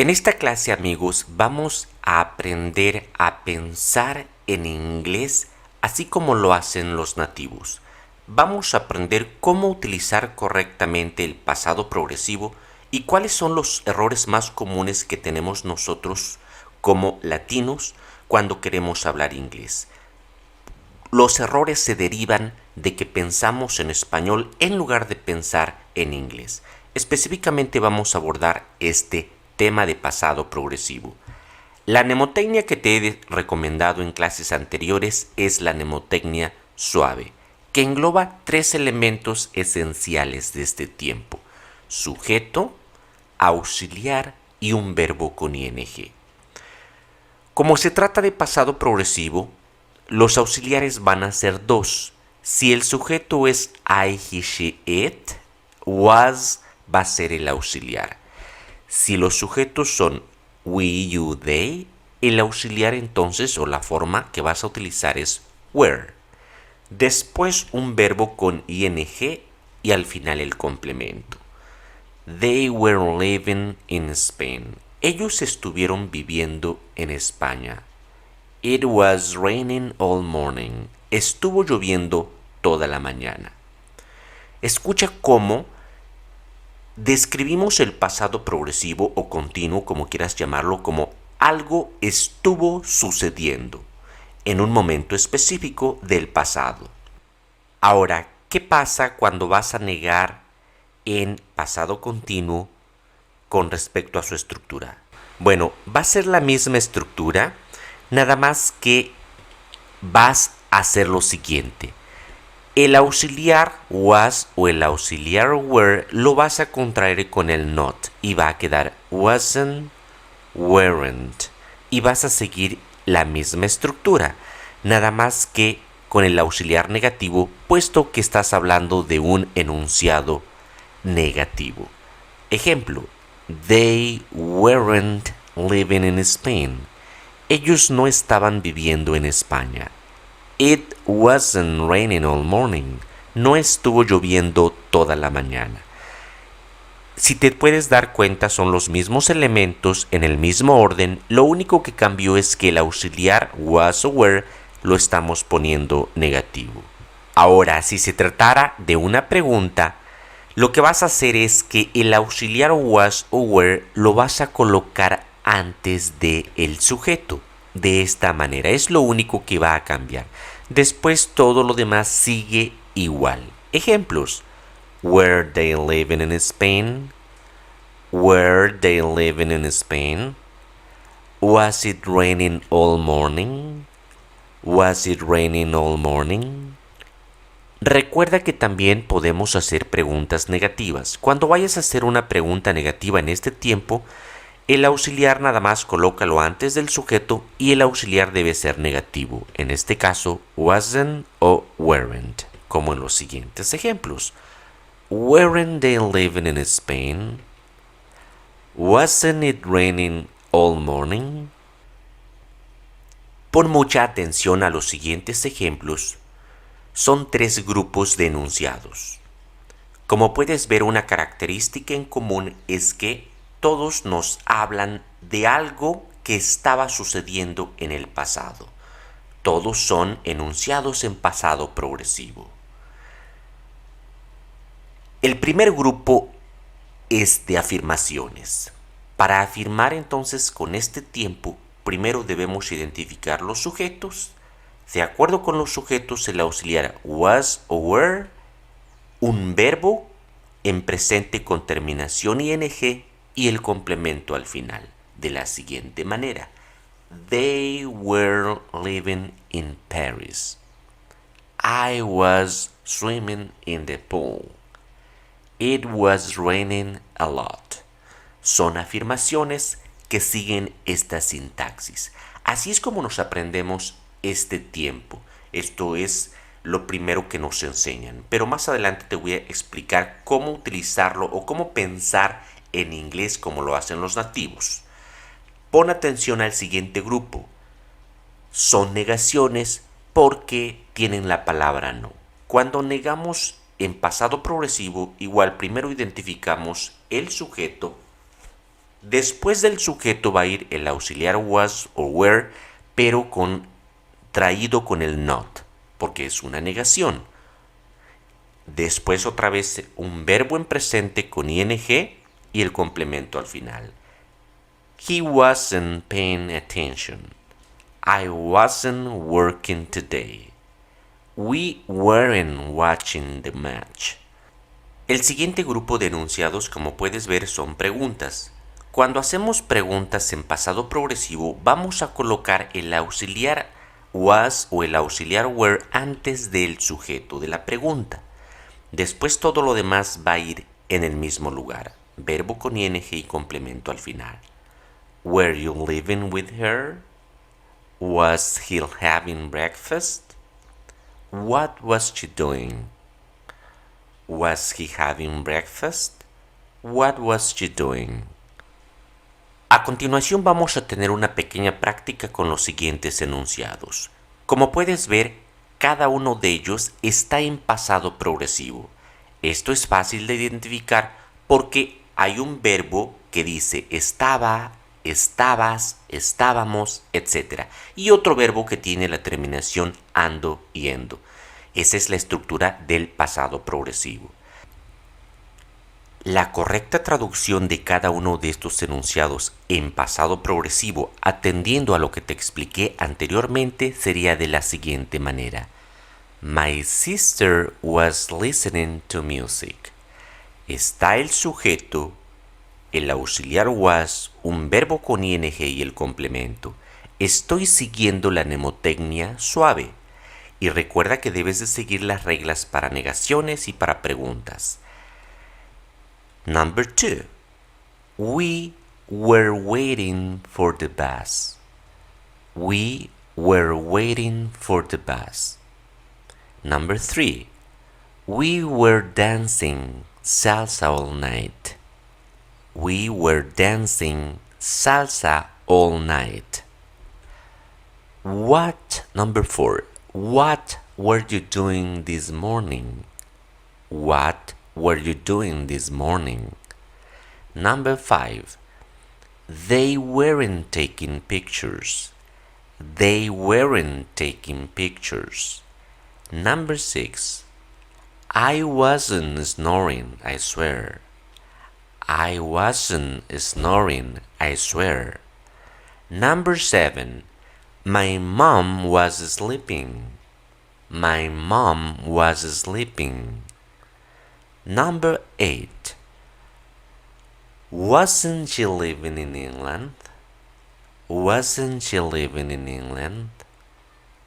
En esta clase, amigos, vamos a aprender a pensar en inglés así como lo hacen los nativos. Vamos a aprender cómo utilizar correctamente el pasado progresivo y cuáles son los errores más comunes que tenemos nosotros como latinos cuando queremos hablar inglés. Los errores se derivan de que pensamos en español en lugar de pensar en inglés. Específicamente vamos a abordar este tema de pasado progresivo. La mnemotecnia que te he recomendado en clases anteriores es la mnemotecnia suave, que engloba tres elementos esenciales de este tiempo: sujeto, auxiliar y un verbo con ing. Como se trata de pasado progresivo, los auxiliares van a ser dos. Si el sujeto es I, he, she, it, was va a ser el auxiliar. Si los sujetos son we, you, they, el auxiliar entonces o la forma que vas a utilizar es were. Después un verbo con ing y al final el complemento. They were living in Spain. Ellos estuvieron viviendo en España. It was raining all morning. Estuvo lloviendo toda la mañana. Escucha cómo describimos el pasado progresivo o continuo, como quieras llamarlo, como algo estuvo sucediendo en un momento específico del pasado. Ahora, ¿qué pasa cuando vas a negar en pasado continuo con respecto a su estructura? Bueno, va a ser la misma estructura, nada más que vas a hacer lo siguiente. El auxiliar was o el auxiliar were lo vas a contraer con el not y va a quedar wasn't, weren't, y vas a seguir la misma estructura, nada más que con el auxiliar negativo, puesto que estás hablando de un enunciado negativo. Ejemplo: they weren't living in Spain. Ellos no estaban viviendo en España. It wasn't raining all morning. No estuvo lloviendo toda la mañana. Si te puedes dar cuenta, son los mismos elementos en el mismo orden. Lo único que cambió es que el auxiliar was o were lo estamos poniendo negativo. Ahora, si se tratara de una pregunta, lo que vas a hacer es que el auxiliar was o were lo vas a colocar antes de el sujeto. De esta manera es lo único que va a cambiar. Después todo lo demás sigue igual. Ejemplos: were they living in Spain? Were they living in Spain? Was it raining all morning? Was it raining all morning? Recuerda que también podemos hacer preguntas negativas. Cuando vayas a hacer una pregunta negativa en este tiempo, el auxiliar nada más colócalo antes del sujeto y el auxiliar debe ser negativo. En este caso, wasn't o weren't, como en los siguientes ejemplos. Weren't they living in Spain? Wasn't it raining all morning? Pon mucha atención a los siguientes ejemplos. Son tres grupos de enunciados. Como puedes ver, una característica en común es que todos nos hablan de algo que estaba sucediendo en el pasado. Todos son enunciados en pasado progresivo. El primer grupo es de afirmaciones. Para afirmar entonces con este tiempo, primero debemos identificar los sujetos. De acuerdo con los sujetos, el auxiliar was o were, un verbo en presente con terminación ing y el complemento al final, de la siguiente manera: they were living in Paris. I was swimming in the pool. It was raining a lot. Son afirmaciones que siguen esta sintaxis. Así es como nos aprendemos este tiempo. Esto es lo primero que nos enseñan, pero más adelante te voy a explicar cómo utilizarlo o cómo pensar en inglés como lo hacen los nativos. Pon atención al siguiente grupo. Son negaciones porque tienen la palabra no. Cuando negamos en pasado progresivo, igual primero identificamos el sujeto Después del sujeto va a ir el auxiliar was o were, pero traído con el not, porque es una negación. Después otra vez un verbo en presente con ing y el complemento al final. He wasn't paying attention. I wasn't working today. We weren't watching the match. El siguiente grupo de enunciados, como puedes ver, son preguntas. Cuando hacemos preguntas en pasado progresivo, vamos a colocar el auxiliar was o el auxiliar were antes del sujeto de la pregunta. Después todo lo demás va a ir en el mismo lugar. Verbo con ing y complemento al final. Were you living with her? Was he having breakfast? What was she doing? Was he having breakfast? What was she doing? A continuación vamos a tener una pequeña práctica con los siguientes enunciados. Como puedes ver, cada uno de ellos está en pasado progresivo. Esto es fácil de identificar porque hay un verbo que dice estaba, estabas, estábamos, etc. Y otro verbo que tiene la terminación ando y endo. Esa es la estructura del pasado progresivo. La correcta traducción de cada uno de estos enunciados en pasado progresivo, atendiendo a lo que te expliqué anteriormente, sería de la siguiente manera. My sister was listening to music. Está el sujeto, el auxiliar was, un verbo con ing y el complemento. Estoy siguiendo la mnemotecnia suave. Y recuerda que debes de seguir las reglas para negaciones y para preguntas. Number 2. We were waiting for the bus. We were waiting for the bus. Number 3. We were dancing salsa all night. We were dancing salsa all night. Number 4. What were you doing this morning? What were you doing this morning? Number 5. They weren't taking pictures. They weren't taking pictures. Number 6. I wasn't snoring, I swear. I wasn't snoring, I swear. Number 7. My mom was sleeping. My mom was sleeping. Number 8. Wasn't she living in England? Wasn't she living in England?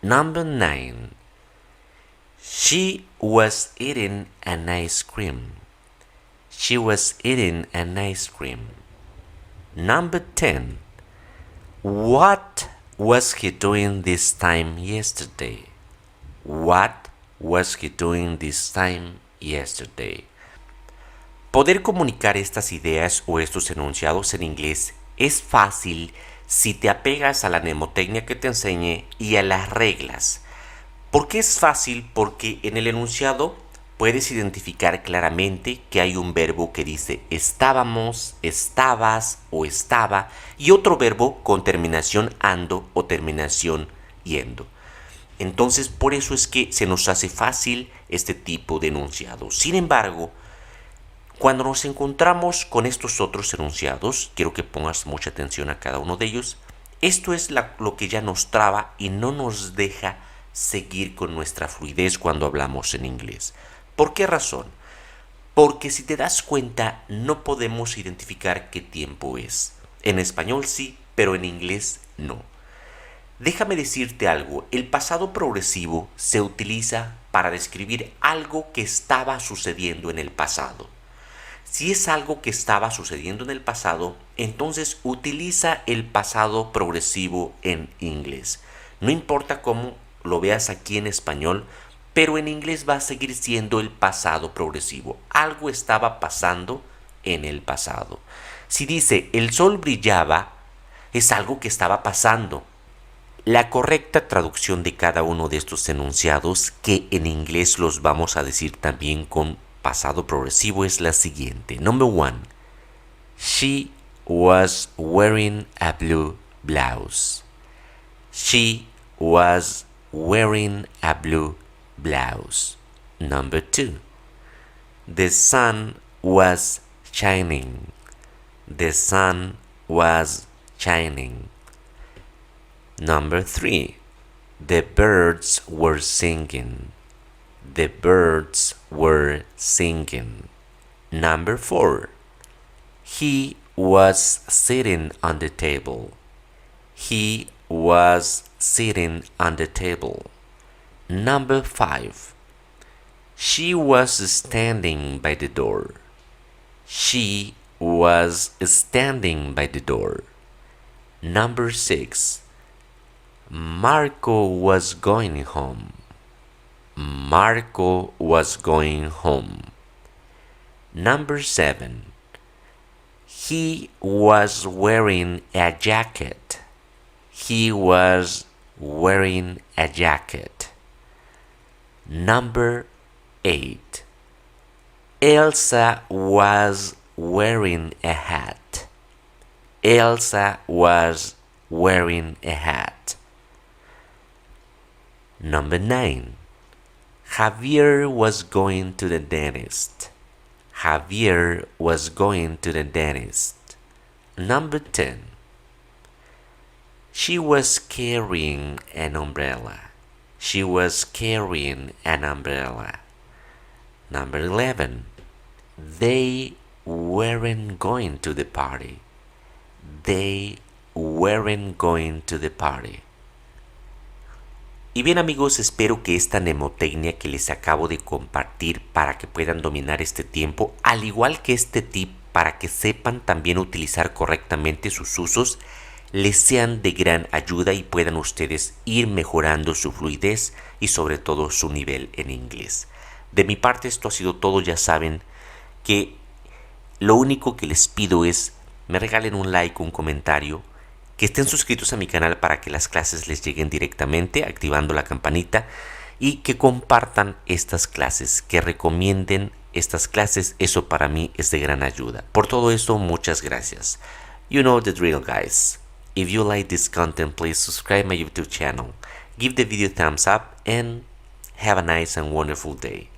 Number 9. She was eating an ice cream. She was eating an ice cream. Number 10. What was he doing this time yesterday? What was he doing this time yesterday? Poder comunicar estas ideas o estos enunciados en inglés es fácil si te apegas a la mnemotecnia que te enseñé y a las reglas. ¿Por qué es fácil? Porque en el enunciado puedes identificar claramente que hay un verbo que dice estábamos, estabas o estaba y otro verbo con terminación ando o terminación yendo. Entonces, por eso es que se nos hace fácil este tipo de enunciado. Sin embargo, cuando nos encontramos con estos otros enunciados, quiero que pongas mucha atención a cada uno de ellos, esto es lo que ya nos traba y no nos deja seguir con nuestra fluidez cuando hablamos en inglés. ¿Por qué razón? Porque si te das cuenta, no podemos identificar qué tiempo es. En español sí, pero en inglés no. Déjame decirte algo, el pasado progresivo se utiliza para describir algo que estaba sucediendo en el pasado. Si es algo que estaba sucediendo en el pasado, entonces utiliza el pasado progresivo en inglés. No importa cómo lo veas aquí en español, pero en inglés va a seguir siendo el pasado progresivo. Algo estaba pasando en el pasado. Si dice el sol brillaba, es algo que estaba pasando. La correcta traducción de cada uno de estos enunciados, que en inglés los vamos a decir también con pasado progresivo, es la siguiente. Number 1. She was wearing a blue blouse. She was wearing a blue blouse. Number 2. The sun was shining. The sun was shining. Number 3. The birds were singing. The birds were singing. Number 4. He was sitting on the table. He was sitting on the table. Number 5. She was standing by the door. She was standing by the door. Number 6. Marco was going home. Marco was going home. Number 7. He was wearing a jacket. He was wearing a jacket. Number 8. Elsa was wearing a hat. Elsa was wearing a hat. Number 9. Javier was going to the dentist. Javier was going to the dentist. Number 10. She was carrying an umbrella. She was carrying an umbrella. Number 11. They weren't going to the party. They weren't going to the party. Y bien amigos, espero que esta mnemotecnia que les acabo de compartir para que puedan dominar este tiempo, al igual que este tip para que sepan también utilizar correctamente sus usos, les sean de gran ayuda y puedan ustedes ir mejorando su fluidez y sobre todo su nivel en inglés. De mi parte esto ha sido todo. Ya saben que lo único que les pido es me regalen un like, un comentario, que estén suscritos a mi canal para que las clases les lleguen directamente activando la campanita y que compartan estas clases, que recomienden estas clases. Eso para mí es de gran ayuda. Por todo esto, muchas gracias. You know the drill, guys. If you like this content, please subscribe my YouTube channel, give the video a thumbs up, and have a nice and wonderful day.